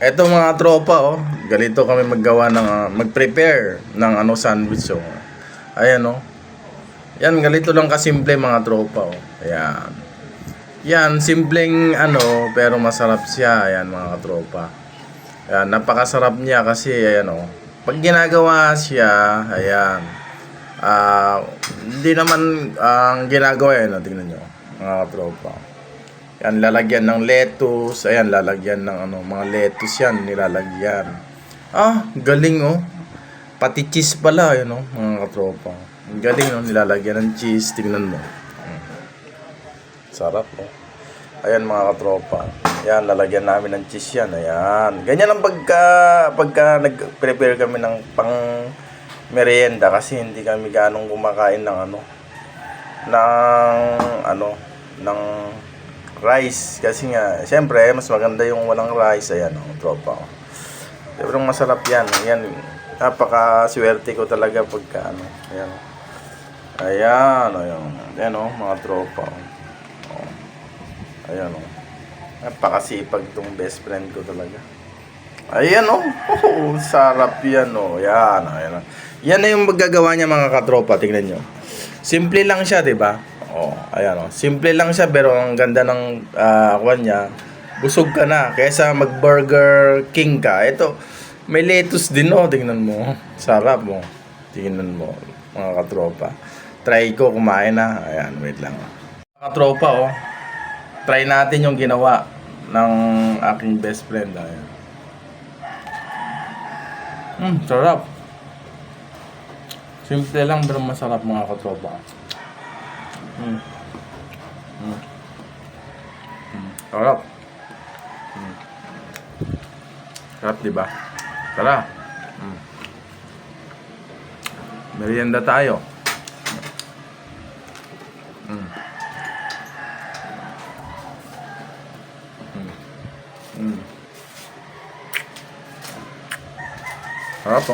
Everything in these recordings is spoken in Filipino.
Eto mga tropa, oh. Ganito kami maggawa ng mag-prepare ng sandwich, oh. Ayan, oh. Yan, ganito lang kasimple mga tropa, oh. Ayan. Yan, simpleng pero masarap siya. Ayan mga tropa. Ayan, napakasarap niya kasi ayan, oh. Pag ginagawa siya, ayan. Hindi naman ang ginagawa yan, tingnan nyo mga tropa. Yan, lalagyan ng lettuce. Ayan, lalagyan ng mga lettuce yan, nilalagyan. Galing, oh. Pati cheese pala, yun, oh, mga katropa. Ang galing, oh, nilalagyan ng cheese. Tingnan mo. Sarap, oh. Ayan, mga katropa. Ayan, lalagyan namin ng cheese yan. Ayan. Ganyan ang pagka nag-prepare kami ng pang merienda kasi hindi kami ganong kumakain ng ng rice kasi nga siyempre mas maganda yung walang rice. Ayan, tropa. Pero masarap yan. Ayan, napaka-swerte ko talaga pagka ayan. Ayan, mga tropa. Ayan, napakasipag tong best friend ko talaga. Ayan, sarap yan, Ayan, ayan. Yan na yung magagawa niya mga katropa, tingnan nyo. Simple lang siya, 'di ba? Ayan, simple lang siya pero ang ganda ng kwan niya. Busog ka na kaysa mag-Burger King ka. Ito, may lettuce din, tingnan mo. Sarap mo. Tingnan mo, mga katropa. Try ko kumain na. Ayan, wait lang. Mga katropa, try natin yung ginawa ng aking best friend. Ayan. Sarap. Simple lang pero masarap mga katropa. Sarap. Sarap, diba? Tara. Merienda tayo. Sarap,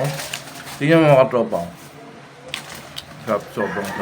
Tingnan mo mga katropa. Sarap, sobrang sarap.